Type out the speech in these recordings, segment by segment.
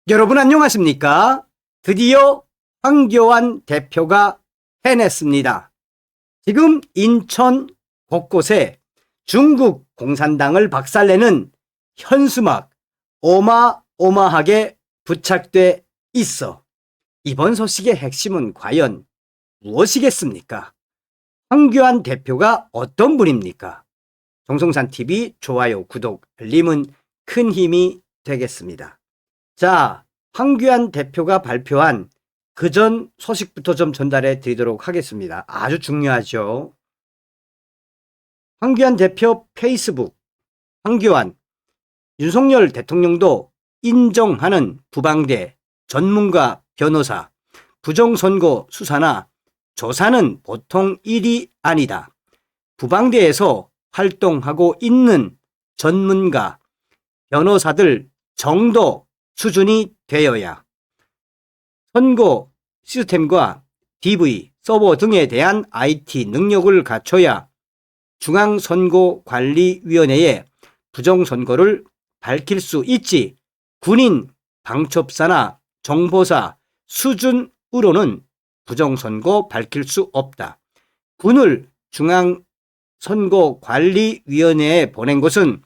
여러분 안녕하십니까? 드디어 황교안 대표가 해냈습니다. 지금 인천 곳곳에 중국 공산당을 박살내는 현수막 어마어마하게 부착돼 있어. 이번 소식의 핵심은 과연 무엇이겠습니까? 황교안 대표가 어떤 분입니까? 정성산TV 좋아요, 구독, 알림은 큰 힘이 되겠습니다. 자, 황교안 대표가 발표한 그전 소식부터 좀 전달해 드리도록 하겠습니다. 아주 중요하죠. 황교안 대표 페이스북, 황교안, 윤석열 대통령도 인정하는 부방대, 전문가, 변호사, 부정선거 수사나 조사는 보통 일이 아니다. 부방대에서 활동하고 있는 전문가, 변호사들 정도 수준이 되어야 선거 시스템과 DV, 서버 등에 대한 IT 능력을 갖춰야 중앙선거관리위원회에 부정선거를 밝힐 수 있지, 군인, 방첩사나 정보사 수준으로는 부정선거 밝힐 수 없다. 군을 중앙선거관리위원회에 보낸 것은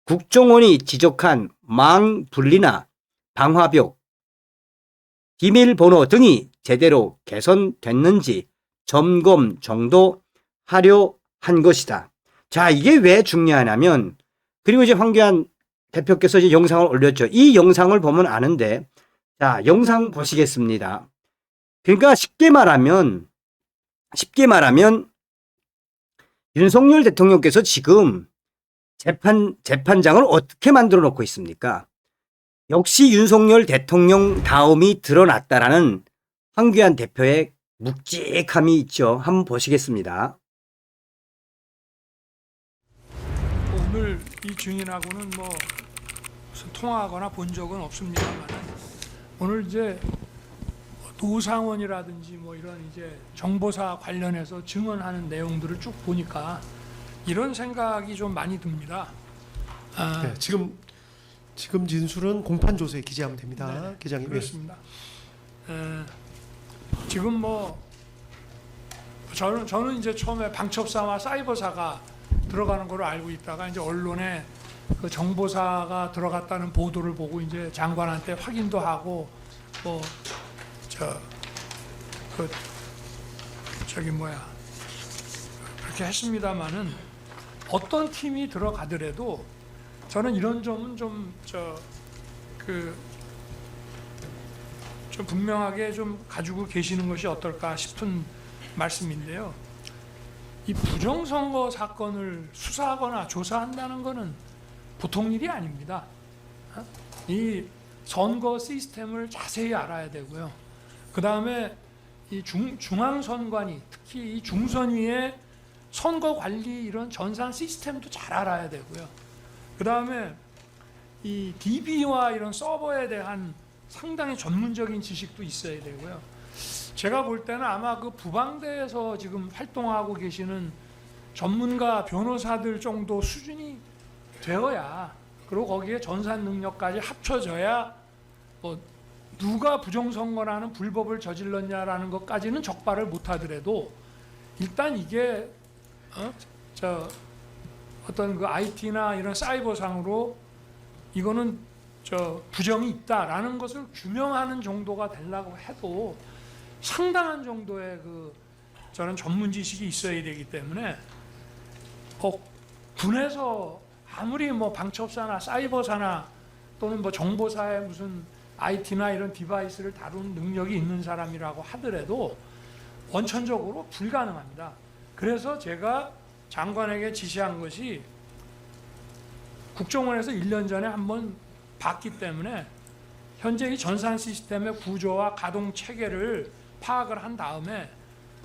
국정원이 지적한 망분리나 방화벽, 비밀번호 등이 제대로 개선됐는지 점검 정도 하려 한 것이다. 자, 이게 왜 중요하냐면, 그리고 이제 황교안 대표께서 이제 영상을 올렸죠. 이 영상을 보면 아는데, 자, 영상 보시겠습니다. 그러니까 쉽게 말하면 윤석열 대통령께서 지금 재판장을 어떻게 만들어 놓고 있습니까? 역시 윤석열 대통령 다움이 드러났다라는 황교안 대표의 묵직함이 있죠. 한번 보시겠습니다. 오늘 이 증인하고는 뭐 무슨 통화하거나 본 적은 없습니다만, 오늘 이제 노상원이라든지 뭐 이런 이제 정보사 관련해서 증언하는 내용들을 쭉 보니까 이런 생각이 좀 많이 듭니다. 네, 지금 진술은 공판 조서에 기재하면 됩니다. 네, 기장님. 그렇습니다. 지금 뭐 저는 이제 처음에 방첩사와 사이버사가 들어가는 걸로 알고 있다가 이제 언론에 그 정보사가 들어갔다는 보도를 보고 이제 장관한테 확인도 하고 그렇게 했습니다마는, 어떤 팀이 들어가더라도 저는 이런 점은 좀 분명하게 좀 가지고 계시는 것이 어떨까 싶은 말씀인데요. 이 부정선거 사건을 수사하거나 조사한다는 것은 보통 일이 아닙니다. 이 선거 시스템을 자세히 알아야 되고요. 그 다음에 이 중앙선관위, 특히 이 중선위의 선거관리 이런 전산 시스템도 잘 알아야 되고요. 그 다음에 이 DB와 이런 서버에 대한 상당히 전문적인 지식도 있어야 되고요. 제가 볼 때는 아마 그 부방대에서 지금 활동하고 계시는 전문가 변호사들 정도 수준이 되어야, 그리고 거기에 전산 능력까지 합쳐져야 뭐 누가 부정선거라는 불법을 저질렀냐라는 것까지는 적발을 못하더라도 일단 이게 어떤 그 IT나 이런 사이버상으로 이거는 부정이 있다라는 것을 규명하는 정도가 되려고 해도 상당한 정도의 저는 전문 지식이 있어야 되기 때문에, 군에서 아무리 뭐 방첩사나 사이버사나 또는 뭐 정보사의 무슨 IT나 이런 디바이스를 다루는 능력이 있는 사람이라고 하더라도 원천적으로 불가능합니다. 그래서 제가 장관에게 지시한 것이, 국정원에서 1년 전에 한번 봤기 때문에 현재 이 전산 시스템의 구조와 가동 체계를 파악을 한 다음에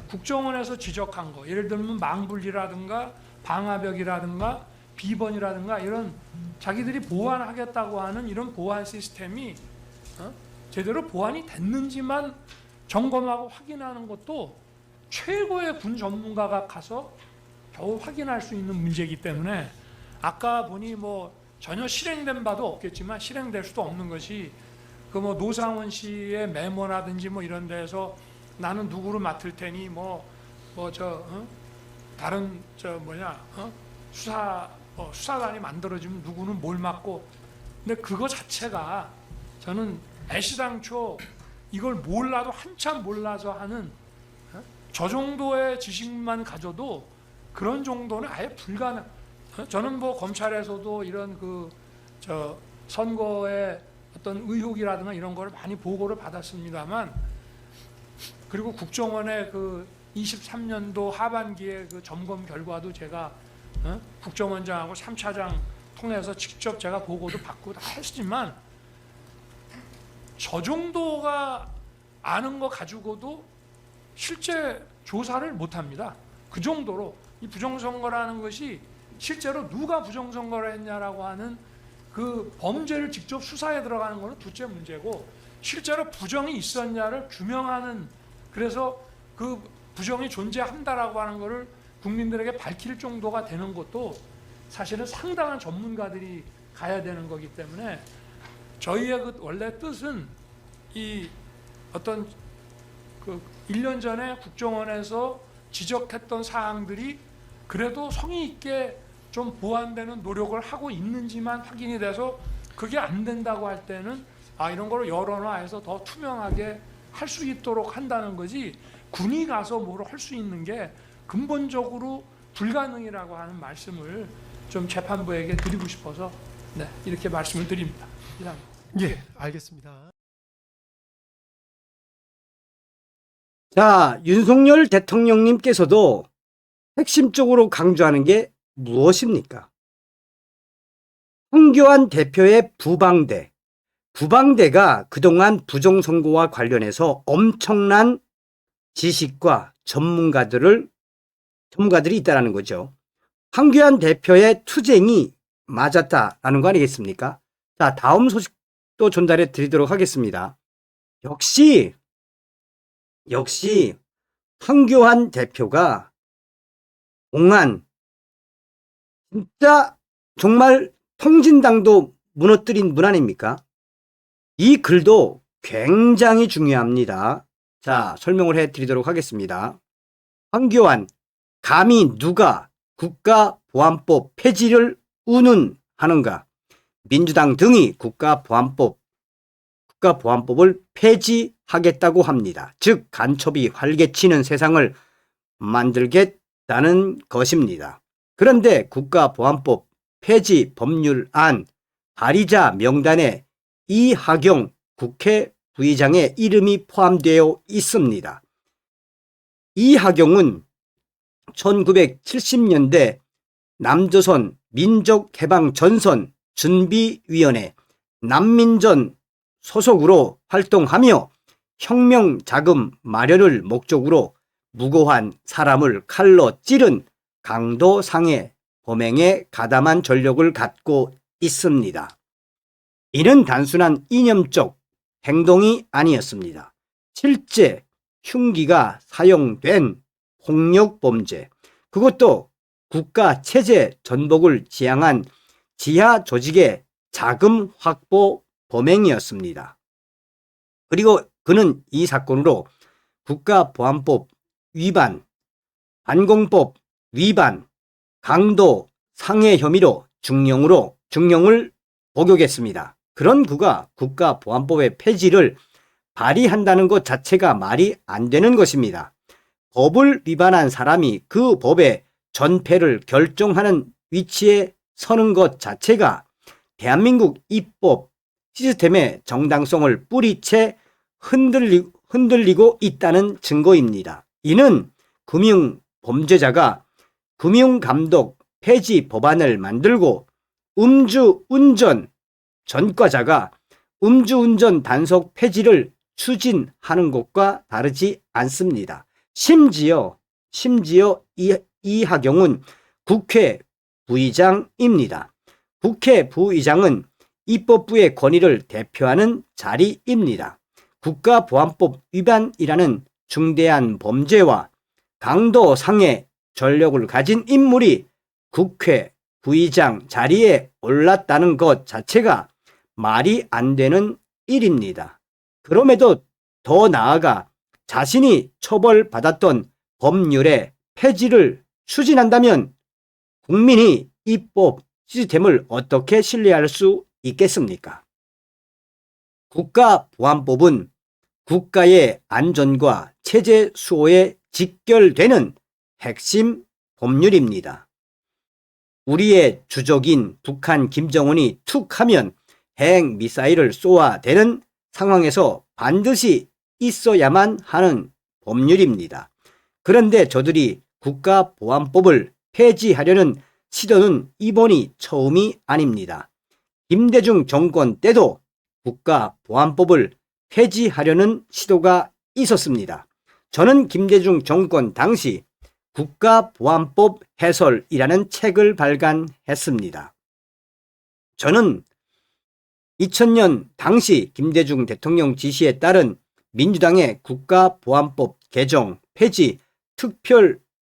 국정원에서 지적한 거, 예를 들면 망분리라든가 방화벽이라든가 비번이라든가 이런 자기들이 보완하겠다고 하는 이런 보안 시스템이 제대로 보완이 됐는지만 점검하고 확인하는 것도 최고의 군 전문가가 가서 겨우 확인할 수 있는 문제이기 때문에, 아까 보니 뭐 전혀 실행된 바도 없겠지만 실행될 수도 없는 것이 그 뭐 노상원 씨의 메모라든지 뭐 이런 데서 나는 누구를 맡을 테니 다른 수사관이 만들어지면 누구는 뭘 맡고, 근데 그거 자체가 저는 애시당초 이걸 몰라도 한참 몰라서 하는 저 정도의 지식만 가져도 그런 정도는 아예 불가능. 저는 뭐 검찰에서도 이런 선거의 어떤 의혹이라든가 이런 거를 많이 보고를 받았습니다만, 그리고 국정원의 23년도 하반기에 점검 결과도 제가 국정원장하고 3차장 통해서 직접 제가 보고도 받고 다 했지만, 저 정도가 아는 거 가지고도 실제 조사를 못합니다. 그 정도로 이 부정선거라는 것이 실제로 누가 부정선거를 했냐라고 하는 그 범죄를 직접 수사에 들어가는 것은 둘째 문제고, 실제로 부정이 있었냐를 규명하는, 그래서 그 부정이 존재한다라고 하는 것을 국민들에게 밝힐 정도가 되는 것도 사실은 상당한 전문가들이 가야 되는 거기 때문에, 저희의 원래 뜻은 이 어떤 1년 전에 국정원에서 지적했던 사항들이 그래도 성의 있게 좀 보완되는 노력을 하고 있는지만 확인이 돼서, 그게 안 된다고 할 때는 이런 거를 여론화해서 더 투명하게 할 수 있도록 한다는 거지, 군이 가서 뭘 할 수 있는 게 근본적으로 불가능이라고 하는 말씀을 좀 재판부에게 드리고 싶어서 이렇게 말씀을 드립니다. 이상입니다. 예, 알겠습니다. 자, 윤석열 대통령님께서도 핵심적으로 강조하는 게 무엇입니까? 황교안 대표의 부방대가 그동안 부정선거와 관련해서 엄청난 지식과 전문가들이 있다는 거죠. 황교안 대표의 투쟁이 맞았다라는 거 아니겠습니까? 자, 다음 소식도 전달해 드리도록 하겠습니다. 역시 황교안 대표가 공안, 진짜 정말 통진당도 무너뜨린 분 아닙니까? 이 글도 굉장히 중요합니다. 자, 설명을 해 드리도록 하겠습니다. 황교안, 감히 누가 국가보안법 폐지를 운운하는가? 민주당 등이 국가보안법을 폐지하겠다고 합니다. 즉 간첩이 활개치는 세상을 만들겠다는 것입니다. 그런데 국가보안법 폐지 법률안 발의자 명단에 이하경 국회 부의장의 이름이 포함되어 있습니다. 이하경은 1970년대 남조선 민족해방전선 준비위원회 남민전 소속으로 활동하며 혁명자금 마련을 목적으로 무고한 사람을 칼로 찌른 강도상해 범행에 가담한 전력을 갖고 있습니다. 이는 단순한 이념적 행동이 아니었습니다. 실제 흉기가 사용된 폭력범죄, 그것도 국가체제 전복을 지향한 지하 조직의 자금 확보 범행이었습니다. 그리고 그는 이 사건으로 국가보안법 위반, 반공법 위반, 강도 상해 혐의로 중형을 복역했습니다. 그런 그가 국가보안법의 폐지를 발의한다는 것 자체가 말이 안 되는 것입니다. 법을 위반한 사람이 그 법의 전폐를 결정하는 위치에 서는 것 자체가 대한민국 입법 시스템의 정당성을 뿌리채 흔들리고 있다는 증거입니다. 이는 금융범죄자가 금융감독 폐지 법안을 만들고 음주운전 전과자가 음주운전 단속 폐지를 추진하는 것과 다르지 않습니다. 심지어 이하경은 국회 부의장입니다. 국회 부의장은 입법부의 권위를 대표하는 자리입니다. 국가보안법 위반이라는 중대한 범죄와 강도 상해 전력을 가진 인물이 국회 부의장 자리에 올랐다는 것 자체가 말이 안 되는 일입니다. 그럼에도 더 나아가 자신이 처벌받았던 법률의 폐지를 추진한다면 국민이 입법 시스템을 어떻게 신뢰할 수 있겠습니까? 국가보안법은 국가의 안전과 체제 수호에 직결되는 핵심 법률입니다. 우리의 주적인 북한 김정은이 툭 하면 핵 미사일을 쏘아대는 상황에서 반드시 있어야만 하는 법률입니다. 그런데 저들이 국가보안법을 폐지하려는 시도는 이번이 처음이 아닙니다. 김대중 정권 때도 국가보안법을 폐지하려는 시도가 있었습니다. 저는 김대중 정권 당시 국가보안법 해설이라는 책을 발간했습니다. 저는 2000년 당시 김대중 대통령 지시에 따른 민주당의 국가보안법 개정 폐지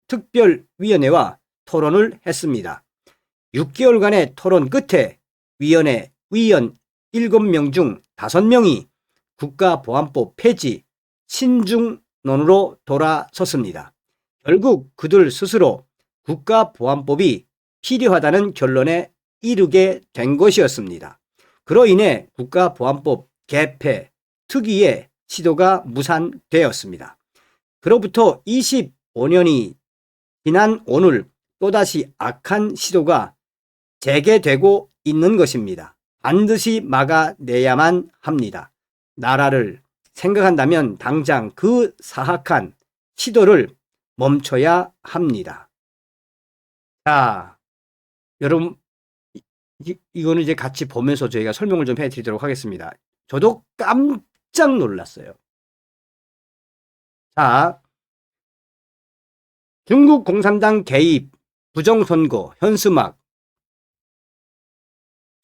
특별위원회와 토론을 했습니다. 6개월간의 토론 끝에 위원 7명 중 5명이 국가보안법 폐지 신중론으로 돌아섰습니다. 결국 그들 스스로 국가보안법이 필요하다는 결론에 이르게 된 것이었습니다. 그로 인해 국가보안법 개폐 특위의 시도가 무산되었습니다. 그로부터 25년이 지난 오늘 또다시 악한 시도가 재개되고 있는 것입니다. 반드시 막아내야만 합니다. 나라를 생각한다면 당장 그 사악한 시도를 멈춰야 합니다. 자, 여러분 이거는 이제 같이 보면서 저희가 설명을 좀 해드리도록 하겠습니다. 저도 깜짝 놀랐어요. 자, 중국 공산당 개입, 부정선거, 현수막,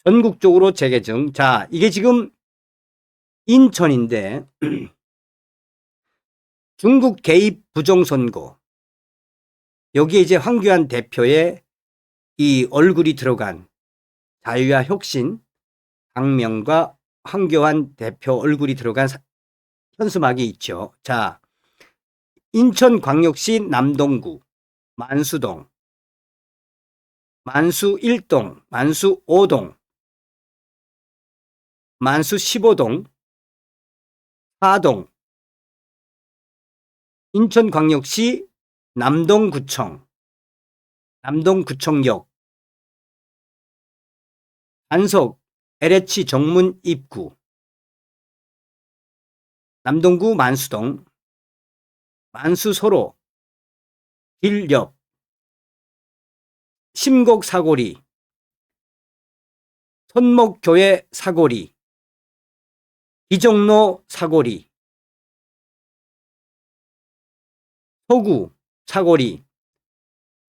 전국적으로 재개정. 자, 이게 지금 인천인데 중국 개입 부정선거. 여기에 이제 황교안 대표의 이 얼굴이 들어간 자유와 혁신 당명과 황교안 대표 얼굴이 들어간 현수막이 있죠. 자, 인천광역시 남동구 만수동, 만수 1동, 만수 5동, 만수 15동, 4동, 인천광역시 남동구청, 남동구청역, 안석 LH 정문 입구, 남동구 만수동, 만수소로, 길 옆, 심곡 사거리, 손목교회 사거리, 기정로 사거리, 서구 사거리,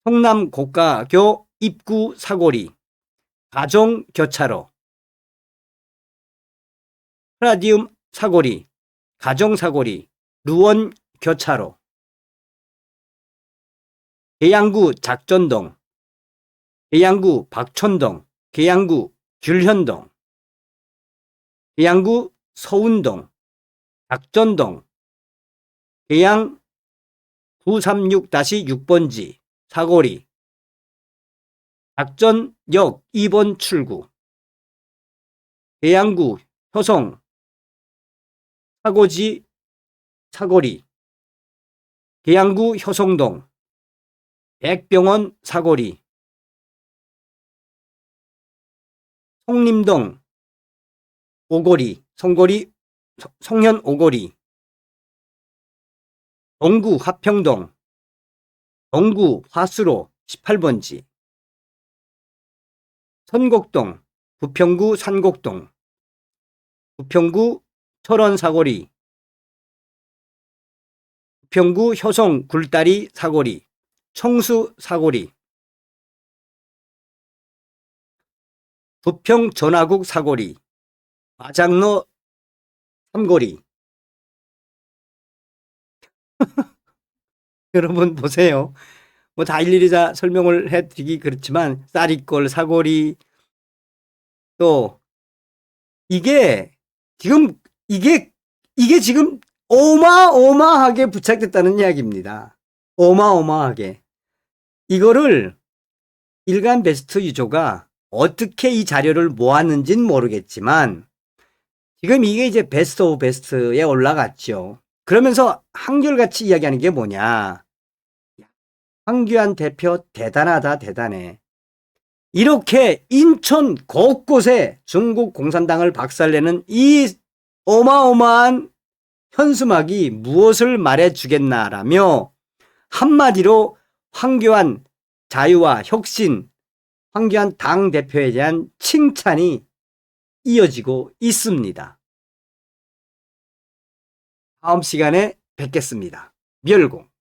성남 고가교 입구 사거리, 가정 교차로, 플라디움 사거리, 가정 사거리, 루원 교차로, 계양구 작전동, 계양구 박천동, 계양구 귤현동, 계양구 서운동, 작전동, 계양 936-6번지 사거리, 작전역 2번 출구, 계양구 효성 사고지 사거리, 계양구 효성동, 백병원 사거리, 송림동 오거리, 송현 오거리, 동구 화평동, 동구 화수로 18번지, 선곡동, 부평구 산곡동, 부평구 철원 사거리, 부평구 효성 굴다리 사거리, 청수 사거리, 부평 전화국 사거리, 마장로 삼거리. 여러분 보세요. 뭐 다 일일이 다 설명을 해드리기 그렇지만 쌀이골 사거리, 또 이게 지금 이게 지금 어마어마하게 부착됐다는 이야기입니다. 어마어마하게. 이거를 일간 베스트 유저가 어떻게 이 자료를 모았는지는 모르겠지만 지금 이게 이제 베스트 오브 베스트에 올라갔죠. 그러면서 한결같이 이야기하는 게 뭐냐. 황교안 대표 대단하다, 대단해. 이렇게 인천 곳곳에 중국 공산당을 박살내는 이 어마어마한 현수막이 무엇을 말해주겠나라며 한마디로 황교안 자유와 혁신, 황교안 당대표에 대한 칭찬이 이어지고 있습니다. 다음 시간에 뵙겠습니다. 멸공.